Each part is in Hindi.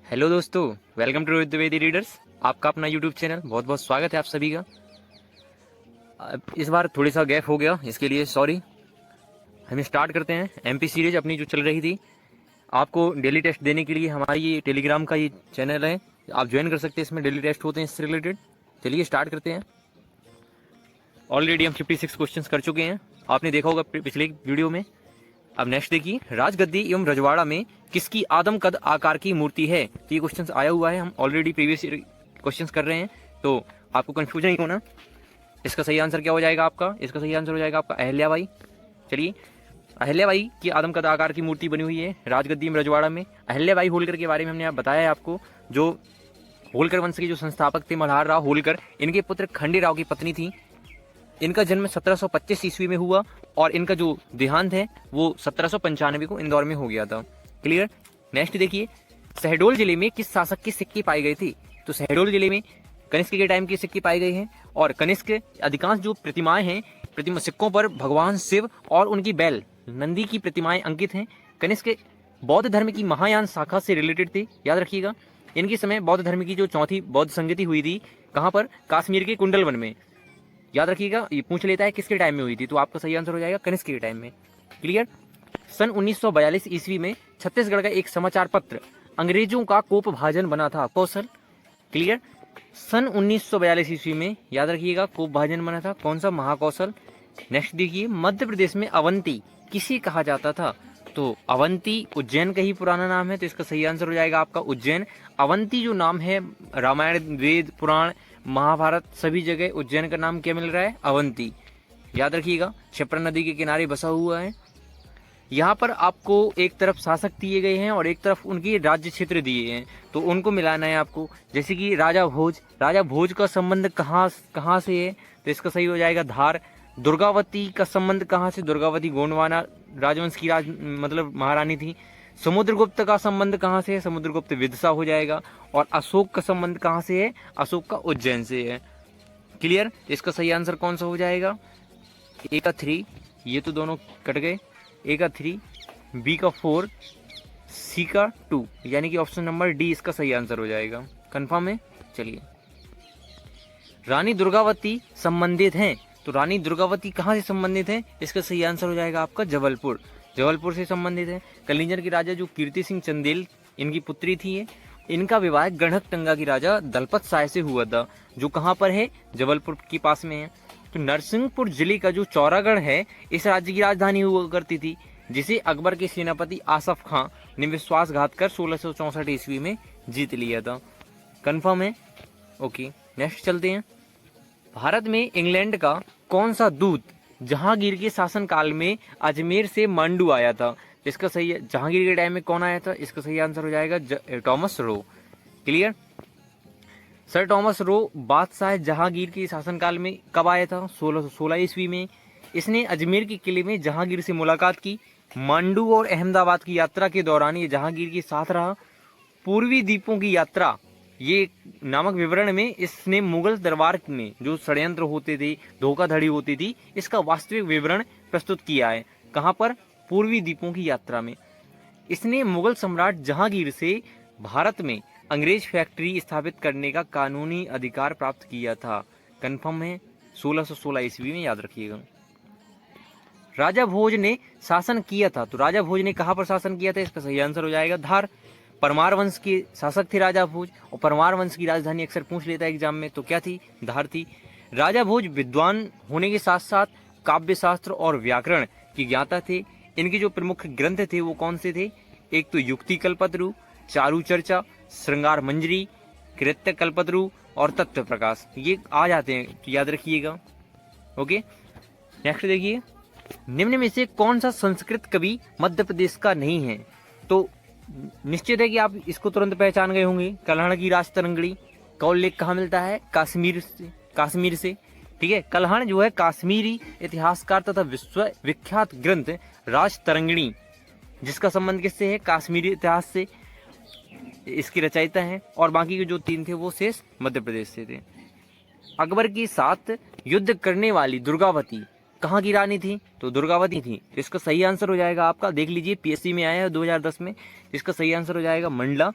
हेलो दोस्तों, वेलकम टू द्विवेदी रीडर्स। आपका अपना यूट्यूब चैनल, बहुत बहुत स्वागत है आप सभी का। इस बार थोड़ी सा गैप हो गया, इसके लिए सॉरी। हम स्टार्ट करते हैं एमपी सीरीज अपनी जो चल रही थी। आपको डेली टेस्ट देने के लिए हमारी ये टेलीग्राम का ये चैनल है, आप ज्वाइन कर सकते हैं। इसमें डेली टेस्ट होते हैं इससे रिलेटेड। चलिए स्टार्ट करते हैं। ऑलरेडी हम 56 क्वेश्चंस कर चुके हैं, आपने देखा होगा पिछले वीडियो में। अब नेक्स्ट देखिए, राजगद्दी एवं रजवाड़ा में किसकी आदम कद आकार की मूर्ति है। तो ये क्वेश्चन आया हुआ है, हम ऑलरेडी प्रीवियस क्वेश्चंस कर रहे हैं, तो आपको कंफ्यूजन नहीं होना। इसका सही आंसर क्या हो जाएगा आपका? इसका सही आंसर हो जाएगा आपका अहल्याबाई। चलिए, अहल्याबाई की आदम कद आकार की मूर्ति बनी हुई है राजगद्दी में रजवाड़ा में। अहल्याबाई होलकर के बारे में हमने बताया है आपको, जो होलकर वंश के जो संस्थापक थे मल्हार राव होलकर, इनके पुत्र खंडेराव की पत्नी थी। इनका जन्म 1725 ईस्वी में हुआ और इनका जो देहांत है वो 1795 को इंदौर में हो गया था। क्लियर। नेक्स्ट देखिए, शहडोल जिले में किस शासक की सिक्की पाई गई थी। तो शहडोल जिले में कनिष्क के टाइम की सिक्की पाई गई है और कनिष्क अधिकांश जो प्रतिमाएं हैं, प्रतिमा सिक्कों पर भगवान शिव और उनकी बैल नंदी की प्रतिमाएं अंकित हैं। कनिष्क बौद्ध धर्म की महायान शाखा से रिलेटेड थे, याद रखिएगा। इनके समय बौद्ध धर्म की जो चौथी बौद्ध संगति हुई थी, कहाँ पर? कश्मीर के कुंडलवन में। याद रखिएगा, ये पूछ लेता है किसके टाइम में हुई थी, तो आपका सही आंसर हो जाएगा कनिष्क के टाइम में। क्लियर। सन 1942 ईस्वी में छत्तीसगढ़ का एक समाचार पत्र अंग्रेजों का कोपभाजन बना था, कौशल। क्लियर। सन 1942 ईस्वी में, याद रखिएगा, कोपभाजन बना था, कौन सा? महाकौशल। नेक्स्ट देखिए, मध्य प्रदेश में अवंती किसे कहा जाता था। तो अवंती उज्जैन का ही पुराना नाम है, तो इसका सही आंसर हो जाएगा आपका उज्जैन। अवंती जो नाम है, रामायण, वेद, पुराण, महाभारत सभी जगह उज्जैन का नाम क्या मिल रहा है? अवंती। याद रखिएगा, क्षिप्रा नदी के किनारे बसा हुआ है। यहाँ पर आपको एक तरफ शासक दिए गए हैं और एक तरफ उनकी राज्य क्षेत्र दिए हैं, तो उनको मिलाना है आपको। जैसे कि राजा भोज, राजा भोज का संबंध कहाँ से है, तो इसका सही हो जाएगा धार। दुर्गावती का संबंध कहाँ से? दुर्गावती गोंडवाना राजवंश की मतलब महारानी थी। समुद्रगुप्त का संबंध कहाँ से है? समुद्रगुप्त विदिशा हो जाएगा। और अशोक का संबंध कहाँ से है? अशोक का उज्जैन से है। क्लियर। इसका सही आंसर कौन सा हो जाएगा? ए का 3, ये तो दोनों कट गए। ए का 3, बी का 4, सी का 2, यानी कि ऑप्शन नंबर डी इसका सही आंसर हो जाएगा। कंफर्म है? चलिए, रानी दुर्गावती संबंधित हैं, तो रानी दुर्गावती कहाँ से संबंधित है? इसका सही आंसर हो जाएगा आपका जबलपुर। जबलपुर से संबंधित है। कलिंजर के राजा जो कीर्ति सिंह चंदेल, इनकी पुत्री थी ये। इनका विवाह गढ़क टंगा की राजा दलपत साय से हुआ था, जो कहाँ पर है? जबलपुर के पास में है। तो नरसिंहपुर जिले का जो चौरागढ़ है, इस राज्य की राजधानी हुआ करती थी, जिसे अकबर के सेनापति आसफ खां ने विश्वासघात कर 1664 ईस्वी में जीत लिया था। कंफर्म है? ओके, नेक्स्ट चलते हैं। भारत में इंग्लैंड का कौन सा दूत जहांगीर के शासनकाल में अजमेर से मांडू आया था? इसका सही, जहांगीर के टाइम में कौन आया था? इसका सही आंसर हो जाएगा Thomas Roe. Clear. Sir Thomas Roe बादशाह जहांगीर के शासनकाल में कब आया था? 1616 ईस्वी में। इसने अजमेर के किले में जहांगीर से मुलाकात की। मांडू और अहमदाबाद की यात्रा के दौरान ये जहांगीर के साथ रहा। पूर्वी द्वीपों की यात्रा ये नामक विवरण में इसने मुगल दरबार में जो षड्यंत्र होते थे, धोखाधड़ी होती थी, इसका वास्तविक विवरण प्रस्तुत किया है। कहाँ पर? पूर्वी द्वीपों की यात्रा में। इसने मुगल सम्राट जहांगीर से भारत में अंग्रेज फैक्ट्री स्थापित करने का कानूनी अधिकार प्राप्त किया था। कंफर्म है? 1616 ईस्वी में, याद रखिएगा। राजा भोज ने शासन किया था, तो राजा भोज ने कहाँ पर शासन किया था? इसका सही आंसर हो जाएगा धार। परमार वंश के शासक थे राजा भोज, और परमार वंश की राजधानी अक्सर पूछ लेता है एग्जाम में, तो क्या थी? धार थी। राजा भोज विद्वान होने के साथ साथ काव्य शास्त्र और व्याकरण की ज्ञाता थे। इनके जो प्रमुख ग्रंथ थे वो कौन से थे? एक तो युक्ति कल्पतरु, चारु चर्चा, श्रृंगार मंजरी, कृत्य कल्पतरु और तत्व प्रकाश, ये आ जाते हैं, तो याद रखिएगा। ओके, नेक्स्ट देखिए, निम्न में से कौन सा संस्कृत कवि मध्य प्रदेश का नहीं है? तो निश्चित है कि आप इसको तुरंत पहचान गए होंगे। कल्हण की राजतरंगिणी का उल्लेख कहाँ मिलता है? कश्मीर से। ठीक है, कल्हण जो है काश्मीरी इतिहासकार तथा विश्व विख्यात ग्रंथ राजतरंगिणी, जिसका संबंध किससे है? काश्मीरी इतिहास से, इसकी रचयिता है। और बाकी के जो 3 थे वो शेष मध्य प्रदेश से थे। अकबर के साथ युद्ध करने वाली दुर्गावती कहाँ की रानी थी? तो दुर्गावती थी। तो इसका सही आंसर हो जाएगा आपका, देख लीजिए पीएससी में आया है 2010 में, इसका सही आंसर हो जाएगा मंडला।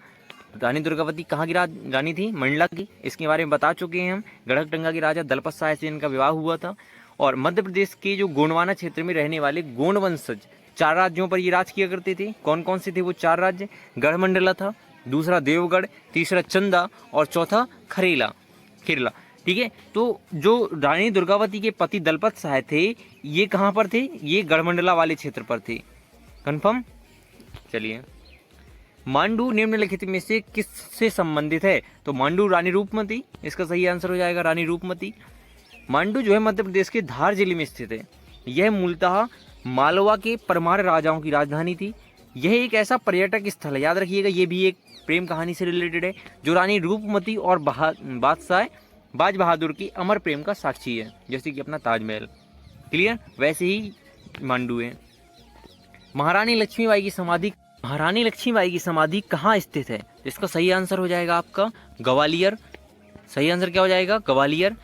रानी दुर्गावती कहाँ की रानी थी? मंडला की, इसके बारे में बता चुके हैं हम। गढ़कटंगा के राजा दलपत साय से इनका विवाह हुआ था। और मध्य प्रदेश के जो गोंडवाना क्षेत्र में रहने वाले गोंड वंशज 4 राज्यों पर ये राज किया करते थे। कौन कौन से थे वो 4 राज्य? गढ़मंडला था, दूसरा देवगढ़, तीसरा चंदा और चौथा खरेला केरला। ठीक है, तो जो रानी दुर्गावती के पति दलपत साय थे ये कहाँ पर थे? ये गढ़मंडला वाले क्षेत्र पर थे। कंफर्म? चलिए, मांडू निम्नलिखित में से किससे संबंधित है? तो मांडू रानी रूपमती, इसका सही आंसर हो जाएगा रानी रूपमती। मांडू जो है मध्य प्रदेश के धार जिले में स्थित है। यह मूलतः मालवा के परमार राजाओं की राजधानी थी। यह एक ऐसा पर्यटक स्थल है, याद रखिएगा, ये भी एक प्रेम कहानी से रिलेटेड है, जो रानी रूपमती और बादशाह बाज बहादुर की अमर प्रेम का साक्षी है, जैसे कि अपना ताजमहल। क्लियर? वैसे ही मांडू है। महारानी लक्ष्मीबाई की समाधि कहाँ स्थित है? इसका सही आंसर हो जाएगा आपका ग्वालियर। सही आंसर क्या हो जाएगा? ग्वालियर।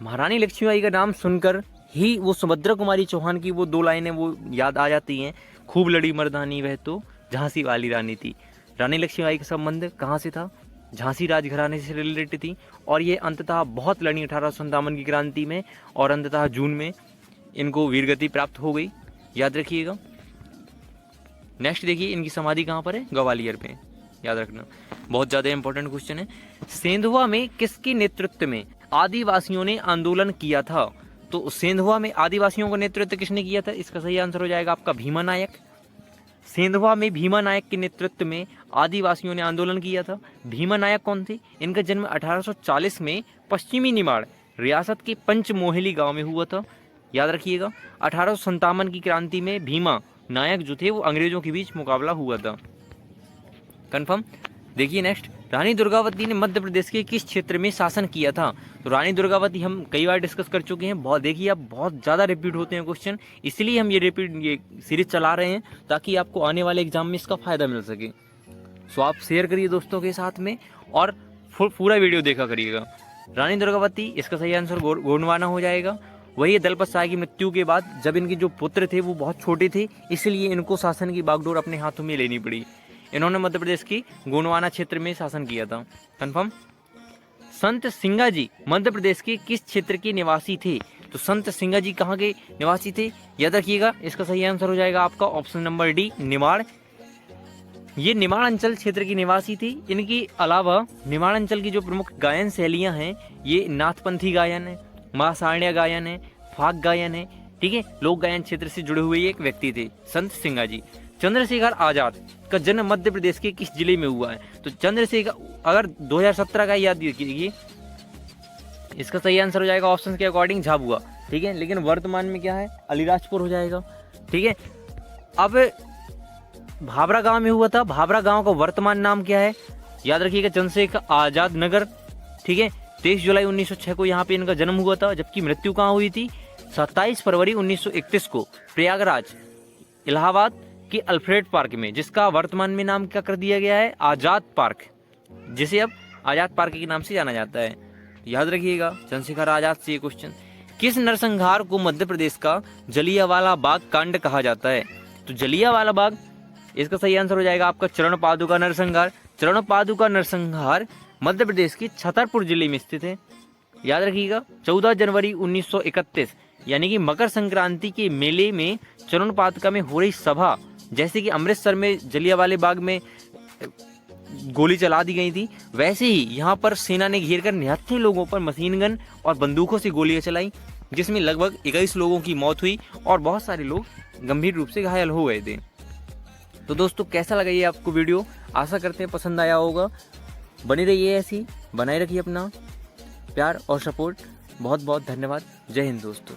महारानी लक्ष्मीबाई का नाम सुनकर ही वो सुभद्रा कुमारी चौहान की वो 2 लाइनें वो याद आ जाती हैं, खूब लड़ी मर्दानी वह तो झांसी वाली रानी थी। रानी लक्ष्मीबाई का संबंध कहाँ से था? झांसी राजघराने से रिलेटेड थी। और ये अंततः बहुत लड़ी 1857 की क्रांति में, और अंततः जून में इनको वीरगति प्राप्त हो गई, याद रखिएगा। नेक्स्ट देखिए, इनकी समाधि कहाँ पर है? ग्वालियर पे, याद रखना, बहुत ज़्यादा इंपॉर्टेंट क्वेश्चन है। सेंधवा में किसके नेतृत्व में आदिवासियों ने आंदोलन किया था? तो सेंधवा में आदिवासियों का नेतृत्व किसने किया था? इसका सही आंसर हो जाएगा आपका भीमा नायक। सेंधवा में भीमा नायक के नेतृत्व में आदिवासियों ने आंदोलन किया था। भीमा नायक कौन थे? इनका जन्म 1840 में पश्चिमी निमाड़ रियासत के पंचमोहली गांव में हुआ था, याद रखिएगा। 1857 की क्रांति में भीमा नायक जो थे वो अंग्रेजों के बीच मुकाबला हुआ था। कंफर्म? देखिए नेक्स्ट, रानी दुर्गावती ने मध्य प्रदेश के किस क्षेत्र में शासन किया था? तो रानी दुर्गावती हम कई बार डिस्कस कर चुके हैं, बहुत देखिए अब बहुत ज़्यादा रिपीट होते हैं क्वेश्चन, इसलिए हम ये सीरीज चला रहे हैं ताकि आपको आने वाले एग्जाम में इसका फायदा मिल सके। सो आप शेयर करिए दोस्तों के साथ में और पूरा वीडियो देखा करिएगा। रानी दुर्गावती, इसका सही आंसर गोंडवाना हो जाएगा। वही दलपत साय की मृत्यु के बाद जब इनके जो पुत्र थे वो बहुत छोटे थे, इसलिए इनको शासन की बागडोर अपने हाथों में लेनी पड़ी। इन्होंने मध्य प्रदेश की गोंडवाना क्षेत्र में शासन किया था। कंफर्म? संत सिंगा जी मध्य प्रदेश के किस क्षेत्र के निवासी थे? तो संत सिंगा जी कहाँ के निवासी थे? याद रखिएगा, इसका सही आंसर हो जाएगा आपका ऑप्शन नंबर डी, निमाड़। ये निमाड़ अंचल क्षेत्र की निवासी थी। इनके अलावा निमाड़ अंचल की जो प्रमुख गायन शैलियां हैं, ये नाथपंथी गायन है, महासाण्य गायन है, फाग गायन है। ठीक है, लोक गायन क्षेत्र से जुड़े हुए एक व्यक्ति थे संत सिंगा जी। चंद्रशेखर आजाद का जन्म मध्य प्रदेश के किस जिले में हुआ है? तो चंद्रशेखर, अगर 2017 का याद कीजिए, इसका सही आंसर हो जाएगा ऑप्शन के अकॉर्डिंग झाबुआ। ठीक है, लेकिन वर्तमान में क्या है? अलीराजपुर हो जाएगा। ठीक है, अब भाभरा गांव में हुआ था। भाभरा गांव का वर्तमान नाम क्या है? याद रखिएगा, चंद्रशेखर आजाद नगर। ठीक है, 23 जुलाई 1906 को यहाँ पे इनका जन्म हुआ था, जबकि मृत्यु कहाँ हुई थी? 27 फरवरी 1931 को प्रयागराज इलाहाबाद के अल्फ्रेड पार्क में, जिसका वर्तमान में नाम क्या कर दिया गया है? आजाद पार्क, जिसे अब आजाद पार्क के नाम से जाना जाता है। याद रखिएगा, चंद्रशेखर आजाद से ये क्वेश्चन। किस नरसंहार को मध्य प्रदेश का जलियांवाला बाग कांड कहा जाता है? तो जलियांवाला बाग, इसका सही आंसर हो जाएगा आपका चरण पादुका नरसंहार। चरण पादुका नरसंहार मध्य प्रदेश के छतरपुर जिले में स्थित है। याद रखिएगा, 14 जनवरी 1931 यानी कि मकर संक्रांति के मेले में चरण पादुका में हो रही सभा, जैसे कि अमृतसर में जलियांवाले बाग में गोली चला दी गई थी, वैसे ही यहाँ पर सेना ने घेर कर 79 लोगों पर मशीन गन और बंदूकों से गोलियां चलाई, जिसमें लगभग 21 लोगों की मौत हुई और बहुत सारे लोग गंभीर रूप से घायल हो गए थे। तो दोस्तों, कैसा लगा ये आपको वीडियो? आशा करते हैं पसंद आया होगा। बनी रहिए ऐसी, बनाए रखिए अपना प्यार और सपोर्ट। बहुत बहुत धन्यवाद। जय हिंद दोस्तों।